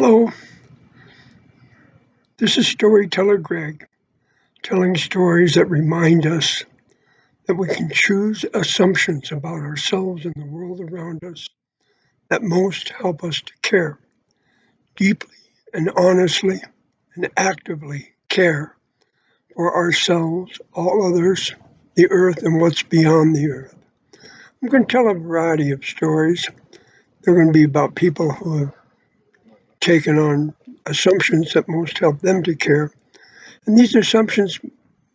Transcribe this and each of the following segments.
Hello, this is Storyteller Greg, telling stories that remind us that we can choose assumptions about ourselves and the world around us that most help us to care deeply and honestly and actively care for ourselves, all others, the earth, and what's beyond the earth. I'm going to tell a variety of stories. They're going to be about people who have taken on assumptions that most help them to care. And these assumptions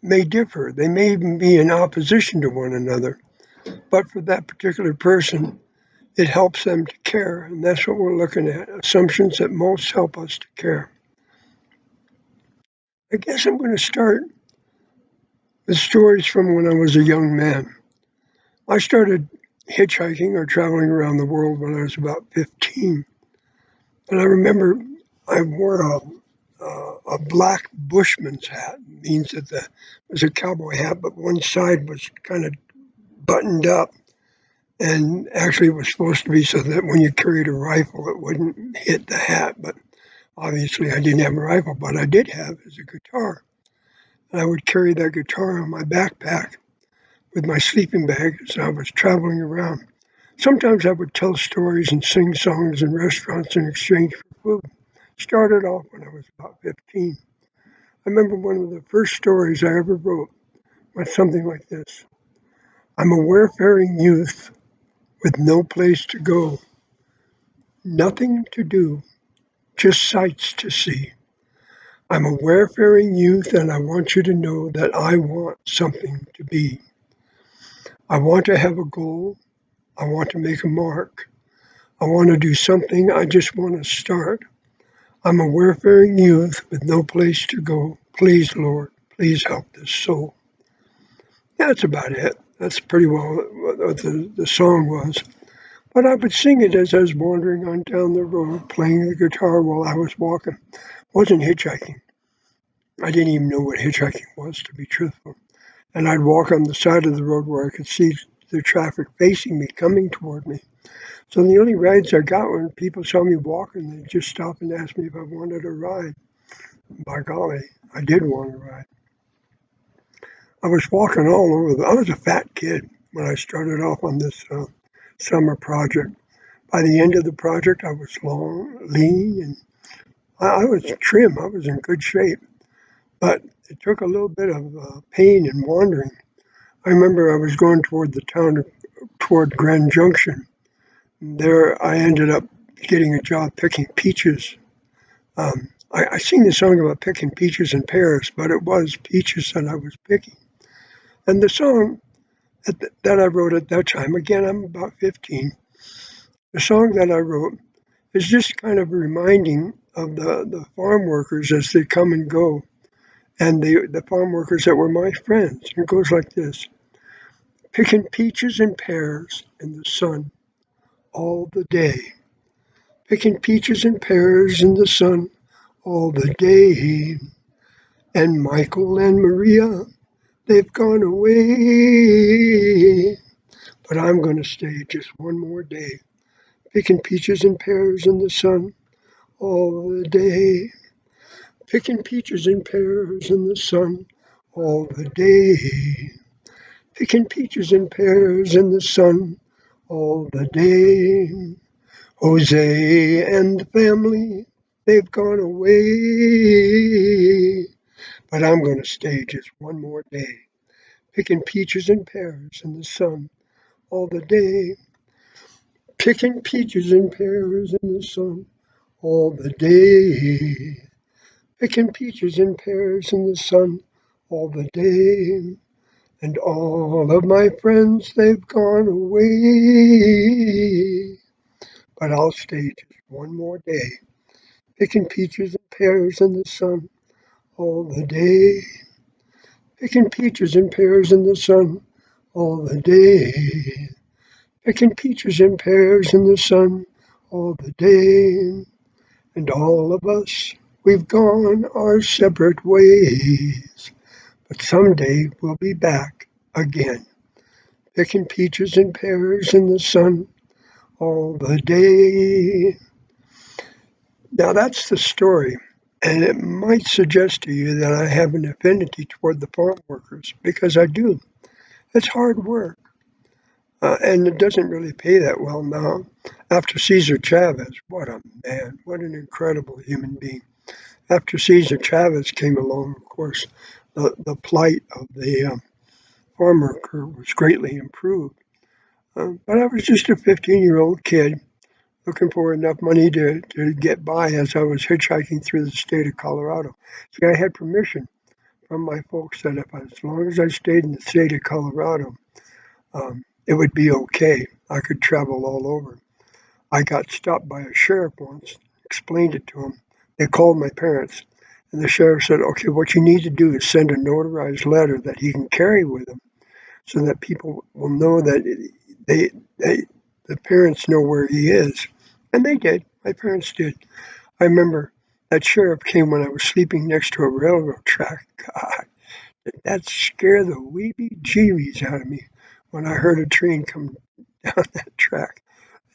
may differ. They may even be in opposition to one another. But for that particular person, it helps them to care. And that's what we're looking at, assumptions that most help us to care. I guess I'm going to start with stories from when I was a young man. I started hitchhiking or traveling around the world when I was about 15. And I remember I wore a black bushman's hat. It means that it was a cowboy hat, but one side was kind of buttoned up. And actually, it was supposed to be so that when you carried a rifle, it wouldn't hit the hat. But obviously, I didn't have a rifle, but I did have is a guitar. And I would carry that guitar on my backpack with my sleeping bag as I was traveling around. Sometimes I would tell stories and sing songs in restaurants in exchange for food. Started off when I was about 15. I remember one of the first stories I ever wrote was something like this. I'm a wayfaring youth with no place to go, nothing to do, just sights to see. I'm a wayfaring youth, and I want you to know that I want something to be. I want to have a goal. I want to make a mark. I want to do something. I just want to start. I'm a wayfaring youth with no place to go. Please, Lord, please help this soul. That's about it. That's pretty well what the song was. But I would sing it as I was wandering on down the road, playing the guitar while I was walking. Wasn't hitchhiking. I didn't even know what hitchhiking was, to be truthful. And I'd walk on the side of the road where I could see the traffic facing me, coming toward me. So the only rides I got when people saw me walking, they'd just stop and ask me if I wanted a ride. By golly, I did want a ride. I was walking all over. I was a fat kid when I started off on this summer project. By the end of the project, I was long, lean, and I was trim. I was in good shape. But it took a little bit of pain and wandering. I remember I was going toward the town, toward Grand Junction. There, I ended up getting a job picking peaches. I sing the song about picking peaches in Paris, but it was peaches that I was picking. And the song that I wrote at that time, again, I'm about 15, the song that I wrote is just kind of reminding of the farm workers as they come and go, and the farm workers that were my friends. And it goes like this. Picking peaches and pears in the sun all the day. Picking peaches and pears in the sun all the day. And Michael and Maria, they've gone away. But I'm going to stay just one more day. Picking peaches and pears in the sun all the day. Picking peaches and pears in the sun all the day. Picking peaches and pears in the sun all the day. Jose and the family, they've gone away. But I'm going to stay just one more day. Picking peaches and pears in the sun all the day. Picking peaches and pears in the sun all the day. Picking peaches and pears in the sun all the day. And all of my friends, they've gone away. But I'll stay just one more day, picking peaches and pears in the sun all the day. Picking peaches and pears in the sun all the day. Picking peaches and pears in the sun all the day. And all of us, we've gone our separate ways. But someday we'll be back again, picking peaches and pears in the sun all the day. Now that's the story, and it might suggest to you that I have an affinity toward the farm workers because I do. It's hard work, and it doesn't really pay that well now. After Cesar Chavez, what a man, what an incredible human being. After Cesar Chavez came along, of course, the plight of the farm worker was greatly improved. But I was just a 15-year-old kid looking for enough money to get by as I was hitchhiking through the state of Colorado. See, I had permission from my folks that if as long as I stayed in the state of Colorado, it would be okay. I could travel all over. I got stopped by a sheriff once, explained it to him. They called my parents, and the sheriff said, okay, what you need to do is send a notarized letter that he can carry with him so that people will know that they, they the parents know where he is. And they did. My parents did. I remember that sheriff came when I was sleeping next to a railroad track. God, that scared the weeby jeebies out of me when I heard a train come down that track.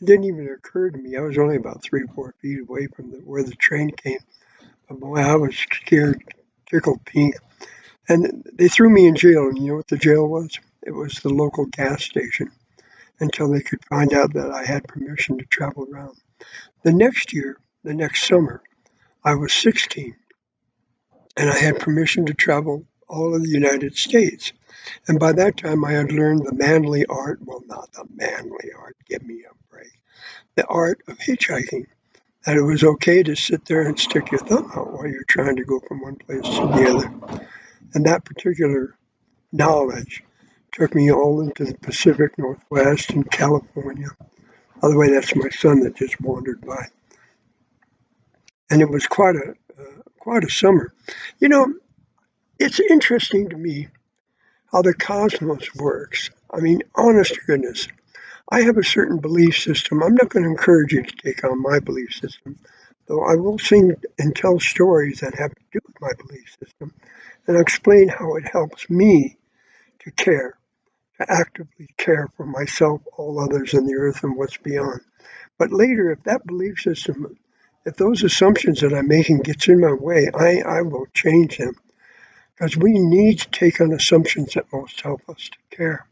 It didn't even occur to me. I was only about 3 or 4 feet away from where the train came. But boy, I was scared, tickled pink. And they threw me in jail. And you know what the jail was? It was the local gas station until they could find out that I had permission to travel around. The next year, the next summer, I was 16 and I had permission to travel all of the United States. And by that time, I had learned the manly art, well, not the manly art, give me a break, the art of hitchhiking. That it was okay to sit there and stick your thumb out while you're trying to go from one place to the other. And that particular knowledge took me all into the Pacific Northwest and California. By the way, that's my son that just wandered by. And it was quite a summer. You know, it's interesting to me how the cosmos works. I mean, honest to goodness, I have a certain belief system. I'm not going to encourage you to take on my belief system, though I will sing and tell stories that have to do with my belief system and explain how it helps me to care, to actively care for myself, all others on the earth, and what's beyond. But later, if that belief system, if those assumptions that I'm making gets in my way, I will change them because we need to take on assumptions that most help us to care.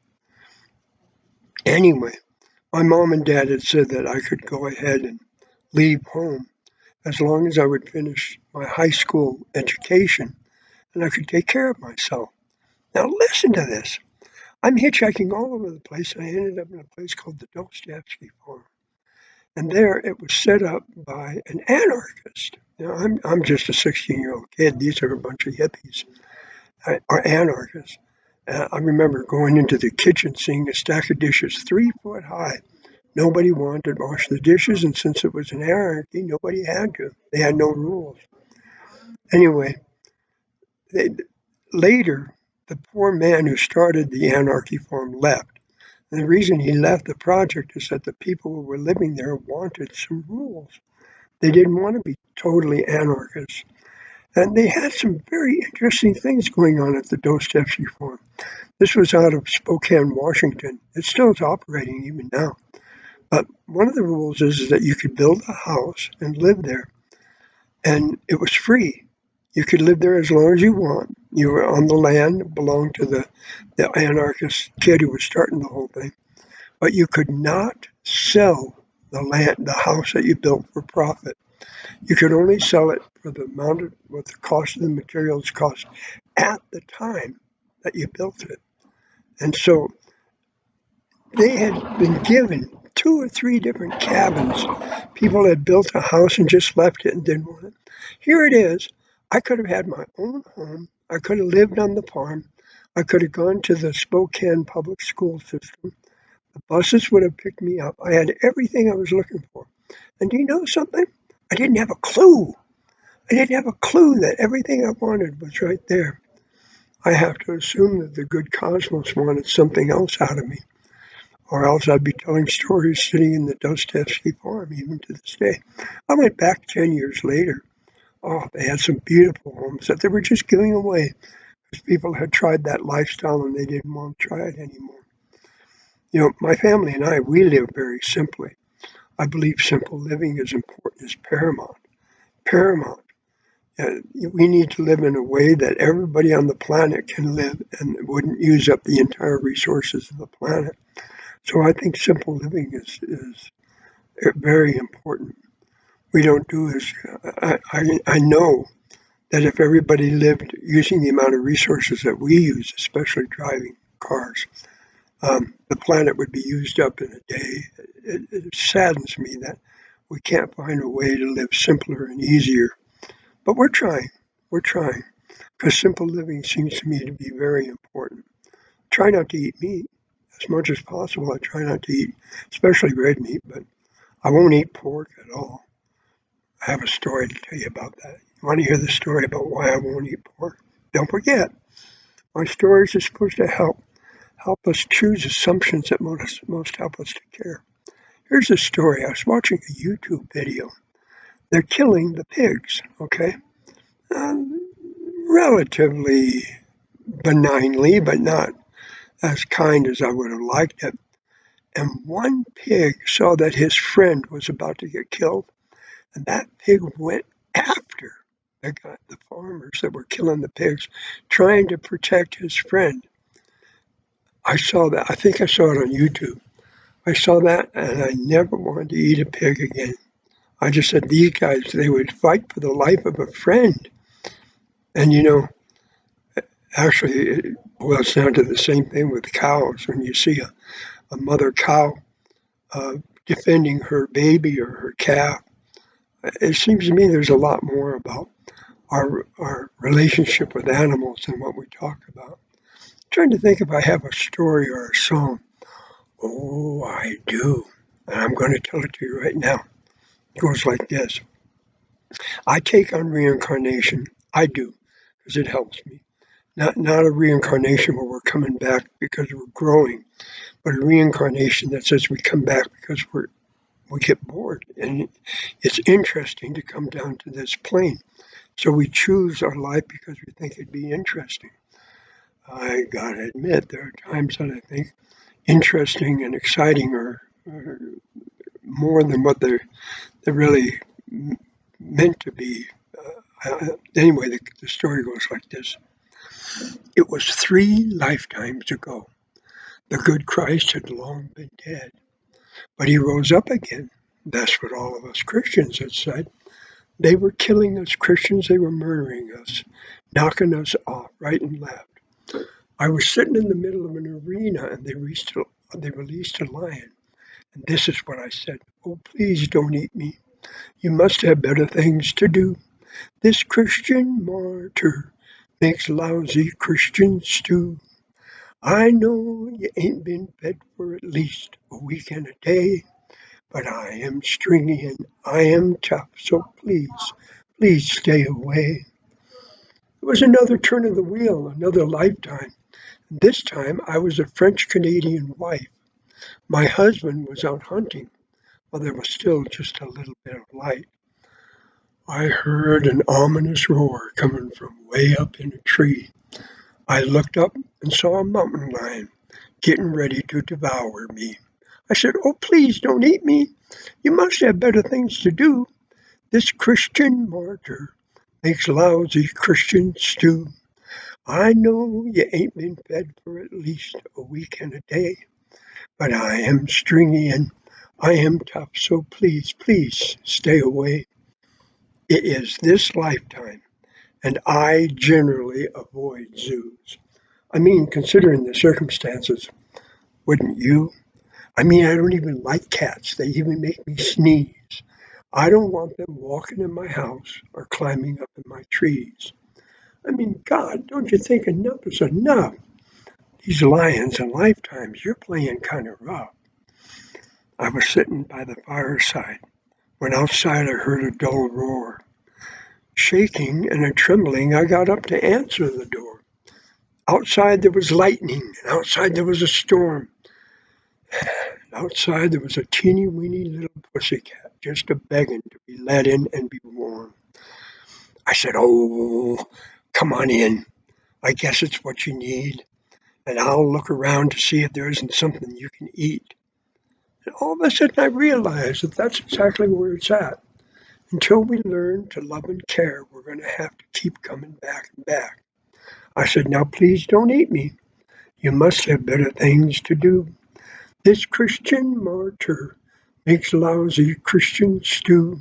Anyway, my mom and dad had said that I could go ahead and leave home as long as I would finish my high school education and I could take care of myself. Now, listen to this. I'm hitchhiking all over the place, and I ended up in a place called the Dostoevsky Farm. And there it was set up by an anarchist. You know, I'm just a 16-year-old kid. These are a bunch of hippies, are anarchists. I remember going into the kitchen, seeing a stack of dishes 3 foot high. Nobody wanted to wash the dishes, and since it was an anarchy, nobody had to. They had no rules. Anyway, they, later, the poor man who started the anarchy farm left. And the reason he left the project is that the people who were living there wanted some rules. They didn't want to be totally anarchists. And they had some very interesting things going on at the Dostoevsky farm. This was out of Spokane, Washington. It still is operating even now. But one of the rules is that you could build a house and live there, and it was free. You could live there as long as you want. You were on the land, it belonged to the anarchist kid who was starting the whole thing. But you could not sell the land, the house that you built for profit. You could only sell it for the amount of what the cost of the materials cost at the time that you built it. And so they had been given 2 or 3 different cabins. People had built a house and just left it and didn't want it. Here it is. I could have had my own home. I could have lived on the farm. I could have gone to the Spokane public school system. The buses would have picked me up. I had everything I was looking for. And do you know something? I didn't have a clue. I didn't have a clue that everything I wanted was right there. I have to assume that the good cosmos wanted something else out of me, or else I'd be telling stories sitting in the Dostoevsky farm even to this day. I went back 10 years later. Oh, they had some beautiful homes that they were just giving away because people had tried that lifestyle and they didn't want to try it anymore. You know, my family and I, we live very simply. I believe simple living is important, is paramount. paramount. We need to live in a way that everybody on the planet can live and wouldn't use up the entire resources of the planet. So I think simple living is very important. We don't do as I know that if everybody lived using the amount of resources that we use, especially driving cars, the planet would be used up in a day. It saddens me that we can't find a way to live simpler and easier. But we're trying. We're trying. Because simple living seems to me to be very important. Try not to eat meat as much as possible. I try not to eat, especially red meat, but I won't eat pork at all. I have a story to tell you about that. You want to hear the story about why I won't eat pork? Don't forget, my stories are supposed to help us choose assumptions that most help us to care. Here's a story. I was watching a YouTube video. They're killing the pigs, okay? Um, Relatively benignly, but not as kind as I would have liked it. And one pig saw that his friend was about to get killed, and that pig went after the farmers that were killing the pigs, trying to protect his friend. I saw that. I think I saw it on YouTube. I saw that, and I never wanted to eat a pig again. I just said these guys, they would fight for the life of a friend. And actually, it boils down to the same thing with cows. When you see a mother cow uh, defending her baby or her calf, it seems to me there's a lot more about our relationship with animals than what we talk about. I'm trying to think if I have a story or a song. Oh, I do. And I'm going to tell it to you right now. It goes like this. I take on reincarnation. I do, because it helps me. Not a reincarnation where we're coming back because we're growing, but a reincarnation that says we come back because we get bored. And it's interesting to come down to this plane. So we choose our life because we think it'd be interesting. I gotta admit, there are times that I think interesting and exciting are more than what they're really meant to be. Anyway, the story goes like this. It was 3 lifetimes ago. The good Christ had long been dead, but he rose up again. That's what all of us Christians had said. They were killing us Christians, they were murdering us, knocking us off right and left. I was sitting in the middle of an arena and they released a lion. And this is what I said. Oh, please don't eat me. You must have better things to do. This Christian martyr makes lousy Christian stew. I know you ain't been fed for at least a week and a day, but I am stringy and I am tough, so please stay away. It was another turn of the wheel, another lifetime. This time I was a French Canadian wife. My husband was out hunting, while there was still just a little bit of light. I heard an ominous roar coming from way up in a tree. I looked up and saw a mountain lion getting ready to devour me. I said, "Oh, please don't eat me. You must have better things to do. This Christian martyr makes lousy Christian stew. I know you ain't been fed for at least a week and a day, but I am stringy and I am tough, so please stay away. It is this lifetime, and I generally avoid zoos. I mean, considering the circumstances, wouldn't you? I mean, I don't even like cats. They even make me sneeze. I don't want them walking in my house or climbing up in my trees. I mean, God, don't you think enough is enough? These lions and lifetimes, you're playing kind of rough. I was sitting by the fireside when outside I heard a dull roar. Shaking and a trembling, I got up to answer the door. Outside there was lightning, and outside there was a storm. Outside there was a teeny weeny little pussycat just a begging to be let in and be warm. I said, "Oh, come on in. I guess it's what you need, and I'll look around to see if there isn't something you can eat." And all of a sudden I realized that that's exactly where it's at. Until we learn to love and care, we're going to have to keep coming back and back. I said, now please don't eat me. You must have better things to do. This Christian martyr makes lousy Christian stew.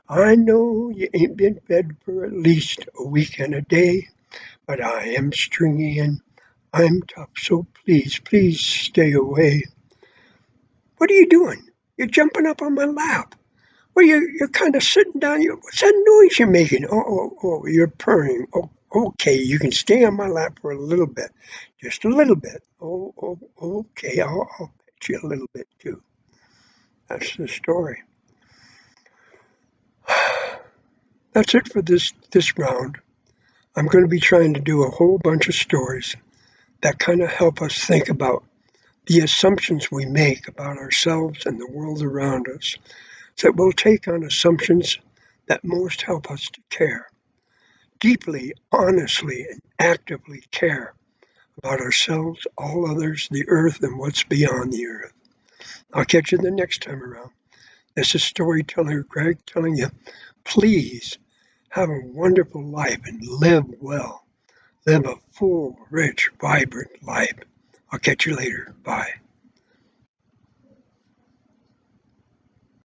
I know you ain't been fed for at least a week and a day, but I am stringy and I'm tough, so please, please stay away. What are you doing? You're jumping up on my lap. Well, you're kind of sitting down. What's that noise you're making? Oh, you're purring. Oh, okay, you can stay on my lap for a little bit. Just a little bit. Okay, I'll pet you a little bit too. That's the story. That's it for this round. I'm going to be trying to do a whole bunch of stories that kind of help us think about the assumptions we make about ourselves and the world around us. So we'll take on assumptions that most help us to care, deeply, honestly, and actively care about ourselves, all others, the earth, and what's beyond the earth. I'll catch you the next time around. This is Storyteller Greg telling you, please have a wonderful life and live well. Live a full, rich, vibrant life. I'll catch you later. Bye.